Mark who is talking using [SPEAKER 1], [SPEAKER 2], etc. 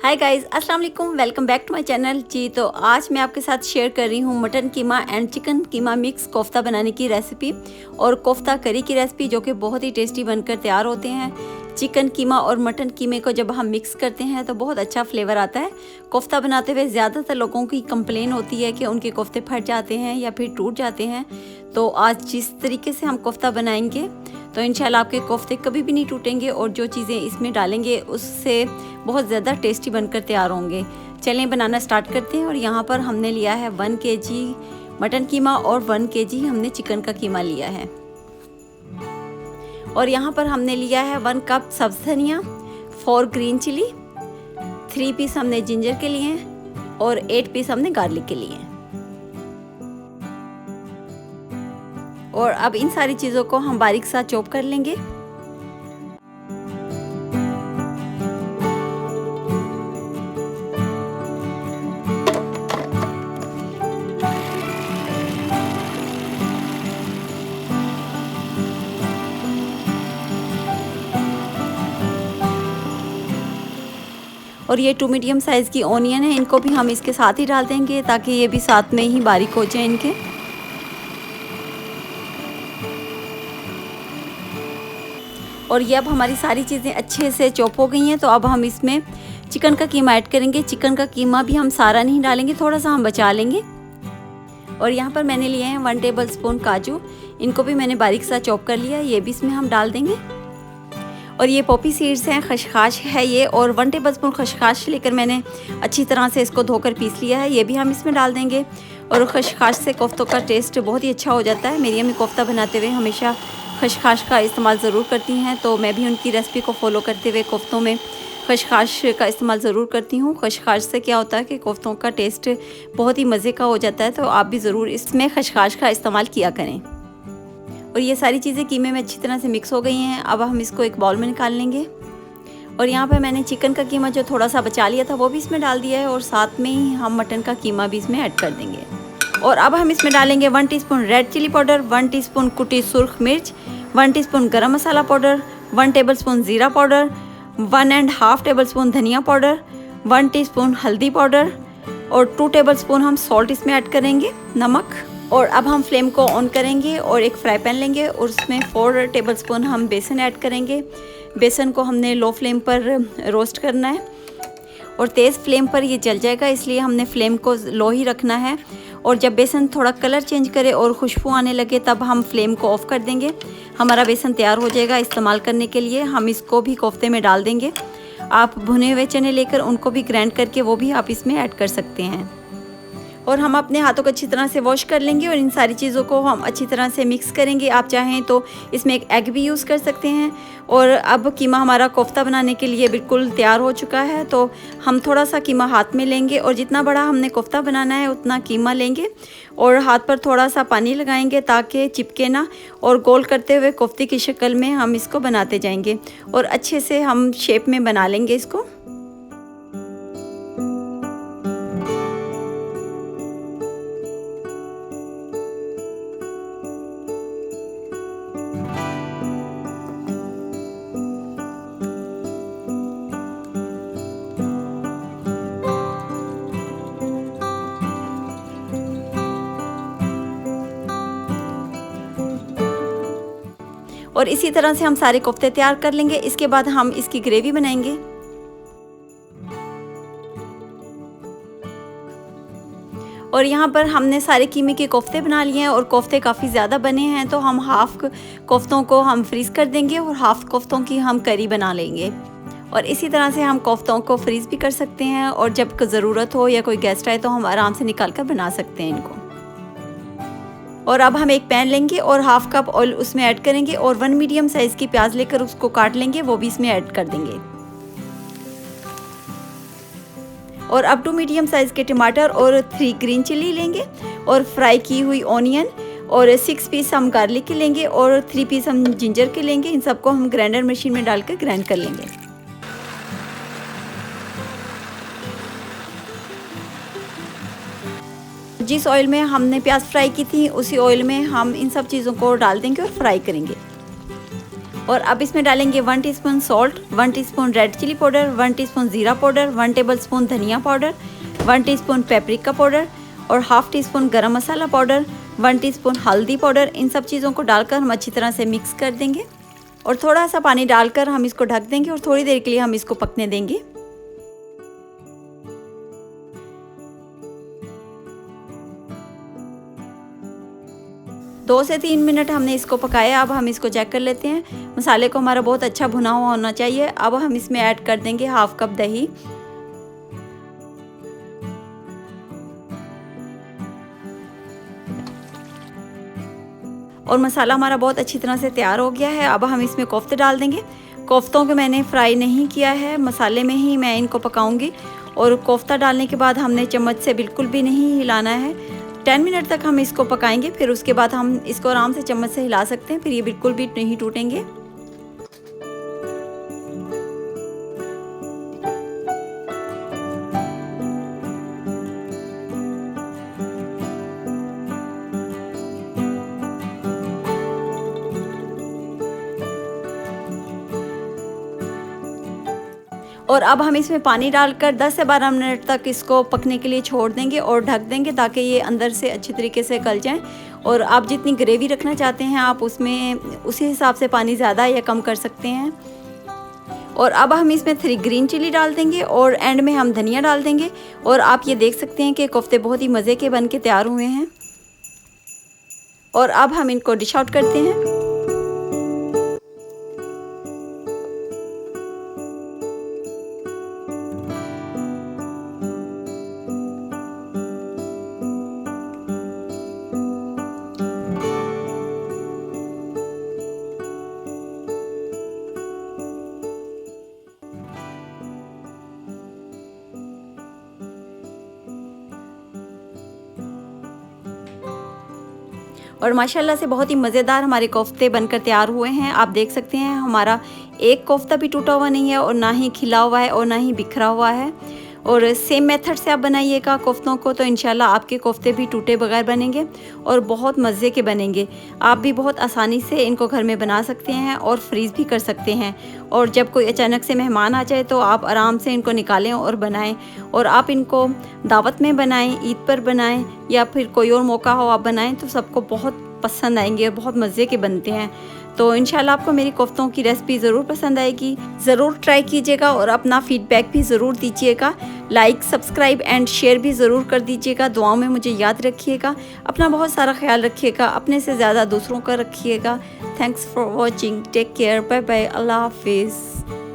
[SPEAKER 1] हाय guys, अस्सलाम वालेकुम। Welcome back to my channel जी। तो आज मैं आपके साथ शेयर कर रही हूँ mutton keema and chicken keema mix kofta बनाने की रेसिपी और कोफ्ता करी की रेसिपी, जो कि बहुत ही टेस्टी बनकर तैयार होते हैं। चिकन कीमा और मटन कीमे को जब हम मिक्स करते हैं तो बहुत अच्छा फ्लेवर आता है। कोफ्ता बनाते हुए ज़्यादातर लोगों की कंप्लेन होती है कि उनके कोफ्ते फट जाते हैं या फिर टूट जाते हैं। तो आज जिस तरीके से हम कोफ्ता बनाएंगे तो इंशाल्लाह आपके कोफ्ते कभी भी नहीं टूटेंगे और जो चीज़ें इसमें डालेंगे उससे बहुत ज़्यादा टेस्टी बनकर तैयार होंगे। चलें बनाना स्टार्ट करते हैं। और यहाँ पर हमने लिया है 1 kg मटन कीमा और 1 kg हमने चिकन का कीमा लिया है। और यहाँ पर हमने लिया है 1 कप सब्ज़ धनिया, 4 ग्रीन चिली, 3 पीस हमने जिंजर के लिए हैं और 8 पीस हमने गार्लिक के लिए हैं। और अब इन सारी चीज़ों को हम बारीक सा चॉप कर लेंगे। और ये 2 मीडियम साइज़ की ऑनियन है, इनको भी हम इसके साथ ही डाल देंगे ताकि ये भी साथ में ही बारीक हो जाए इनके। और ये अब हमारी सारी चीज़ें अच्छे से चॉप हो गई हैं। तो अब हम इसमें चिकन का कीमा ऐड करेंगे। चिकन का कीमा भी हम सारा नहीं डालेंगे, थोड़ा सा हम बचा लेंगे। और यहाँ पर मैंने लिए हैं 1 टेबल स्पून काजू, इनको भी मैंने बारीक सा चॉप कर लिया, ये भी इसमें हम डाल देंगे। और ये पॉपी सीड्स हैं, खसखस है ये, और 1 टेबल स्पून खसखस लेकर मैंने अच्छी तरह से इसको धोकर पीस लिया है, ये भी हम इसमें डाल देंगे। और खसखस से कोफ्तों का टेस्ट बहुत ही अच्छा हो जाता है। मेरी अम्मी कोफ्ता बनाते हुए हमेशा खसखस का इस्तेमाल ज़रूर करती हैं, तो मैं भी उनकी रेसिपी को फॉलो करते हुए कोफ्तों में खसखस का इस्तेमाल ज़रूर करती हूँ। खसखस से क्या होता है कि कोफ्तों का टेस्ट बहुत ही मज़े का हो जाता है, तो आप भी ज़रूर इसमें खसखस का इस्तेमाल किया करें। और ये सारी चीज़ें कीमे में अच्छी तरह से मिक्स हो गई हैं। अब हम इसको एक बाउल में निकाल लेंगे। और यहाँ पर मैंने चिकन का कीमा जो थोड़ा सा बचा लिया था वो भी इसमें डाल दिया है, और साथ में ही हम मटन का कीमा भी इसमें ऐड कर देंगे। और अब हम इसमें डालेंगे 1 teaspoon red chilli powder, 1 teaspoon कुटी सुर्ख मिर्च, 1 teaspoon garam masala powder, 1 tablespoon ज़ीरा पाउडर, 1.5 टेबल स्पून धनिया पाउडर, 1 टीस्पून हल्दी पाउडर और 2 टेबल स्पून हम सॉल्ट इसमें ऐड करेंगे, नमक। और अब हम फ्लेम को ऑन करेंगे और एक फ्राई पैन लेंगे और उसमें 4 टेबल स्पून हम बेसन ऐड करेंगे। बेसन को हमने लो फ्लेम पर रोस्ट करना है और तेज़ फ्लेम पर ये जल जाएगा, इसलिए हमने फ्लेम को लो ही रखना है। और जब बेसन थोड़ा कलर चेंज करे और खुशबू आने लगे तब हम फ्लेम को ऑफ़ कर देंगे। हमारा बेसन तैयार हो जाएगा इस्तेमाल करने के लिए। हम इसको भी कोफ्ते में डाल देंगे। आप भुने हुए चने लेकर उनको भी ग्राइंड करके वो भी आप इसमें ऐड कर सकते हैं। और हम अपने हाथों को अच्छी तरह से वॉश कर लेंगे और इन सारी चीज़ों को हम अच्छी तरह से मिक्स करेंगे। आप चाहें तो इसमें एक एग भी यूज़ कर सकते हैं। और अब कीमा हमारा कोफ्ता बनाने के लिए बिल्कुल तैयार हो चुका है। तो हम थोड़ा सा कीमा हाथ में लेंगे और जितना बड़ा हमने कोफ्ता बनाना है उतना कीमा लेंगे और हाथ पर थोड़ा सा पानी लगाएंगे ताकि चिपके ना, और गोल करते हुए कोफ्ते की शक्ल में हम इसको बनाते जाएंगे और अच्छे से हम शेप में बना लेंगे इसको। और इसी तरह से हम सारे कोफ्ते तैयार कर लेंगे। इसके बाद हम इसकी ग्रेवी बनाएंगे। और यहाँ पर हमने सारे कीमे के कोफ्ते बना लिए हैं और कोफ्ते काफ़ी ज़्यादा बने हैं, तो हम हाफ़ कोफ्तों को हम फ्रीज़ कर देंगे और हाफ़ कोफ्तों की हम करी बना लेंगे। और इसी तरह से हम कोफ्तों को फ्रीज़ भी कर सकते हैं और जब ज़रूरत हो या कोई गेस्ट आए तो हम आराम से निकाल कर बना सकते हैं इनको। और अब हम एक पैन लेंगे और हाफ़ कप ऑयल उसमें ऐड करेंगे और 1 मीडियम साइज़ की प्याज लेकर उसको काट लेंगे, वो भी इसमें ऐड कर देंगे। और अब 2 मीडियम साइज़ के टमाटर और 3 ग्रीन चिली लेंगे और फ्राई की हुई ऑनियन और 6 पीस हम गार्लिक के लेंगे और 3 पीस हम जिंजर के लेंगे। इन सबको हम ग्राइंडर मशीन में डालकर ग्राइंड कर लेंगे। जिस ऑयल में हमने प्याज फ्राई की थी उसी ऑयल में हम इन सब चीज़ों को डाल देंगे और फ्राई करेंगे। और अब इसमें डालेंगे 1 teaspoon salt, 1 teaspoon red chilli powder, 1 teaspoon ज़ीरा पाउडर, 1 टेबलस्पून धनिया पाउडर, 1 टीस्पून पेपरिका पाउडर और half teaspoon garam masala powder, 1 teaspoon हल्दी पाउडर। इन सब चीज़ों को डालकर हम अच्छी तरह से मिक्स कर देंगे और थोड़ा सा पानी डालकर हम इसको ढक देंगे और थोड़ी देर के लिए हम इसको पकने देंगे। दो से 3 मिनट हमने इसको पकाया। अब हम इसको चेक कर लेते हैं। मसाले को हमारा बहुत अच्छा भुना हुआ होना चाहिए। अब हम इसमें ऐड कर देंगे हाफ कप दही और मसाला हमारा बहुत अच्छी तरह से तैयार हो गया है। अब हम इसमें कोफ्ते डाल देंगे। कोफ्तों को मैंने फ्राई नहीं किया है, मसाले में ही मैं इनको पकाऊंगी। और कोफ्ता डालने के बाद हमने चम्मच से बिल्कुल भी नहीं हिलाना है। 10 मिनट तक हम इसको पकाएंगे, फिर उसके बाद हम इसको आराम से चम्मच से हिला सकते हैं, फिर ये बिल्कुल भी नहीं टूटेंगे। और अब हम इसमें पानी डालकर 10 से 12 मिनट तक इसको पकने के लिए छोड़ देंगे और ढक देंगे ताकि ये अंदर से अच्छी तरीके से गल जाएं। और आप जितनी ग्रेवी रखना चाहते हैं आप उसमें उसी हिसाब से पानी ज़्यादा या कम कर सकते हैं। और अब हम इसमें 3 ग्रीन चिली डाल देंगे और एंड में हम धनिया डाल देंगे। और आप ये देख सकते हैं कि कोफ्ते बहुत ही मज़े के बन के तैयार हुए हैं। और अब हम इनको डिश आउट करते हैं। और माशाल्लाह से बहुत ही मज़ेदार हमारे कोफ्ते बनकर तैयार हुए हैं। आप देख सकते हैं हमारा एक कोफ्ता भी टूटा हुआ नहीं है और ना ही खिला हुआ है और ना ही बिखरा हुआ है। और सेम मेथड से आप बनाइएगा कोफ्तों को तो इंशाल्लाह आपके कोफ्ते भी टूटे बगैर बनेंगे और बहुत मज़े के बनेंगे। आप भी बहुत आसानी से इनको घर में बना सकते हैं और फ्रीज़ भी कर सकते हैं। और जब कोई अचानक से मेहमान आ जाए तो आप आराम से इनको निकालें और बनाएं। और आप इनको दावत में बनाएं, ईद पर बनाएं या फिर कोई और मौका हो आप बनाएं तो सबको बहुत पसंद आएंगे और बहुत मज़े के बनते हैं। तो इंशाल्लाह आपको मेरी कोफ्तों की रेसिपी ज़रूर पसंद आएगी। ज़रूर ट्राई कीजिएगा और अपना फीडबैक भी ज़रूर दीजिएगा। लाइक, सब्सक्राइब एंड शेयर भी ज़रूर कर दीजिएगा। दुआओं में मुझे याद रखिएगा। अपना बहुत सारा ख्याल रखिएगा। अपने से ज़्यादा दूसरों का रखिएगा। Thanks for watching. Take care. Bye bye. अल्लाह हाफिज़।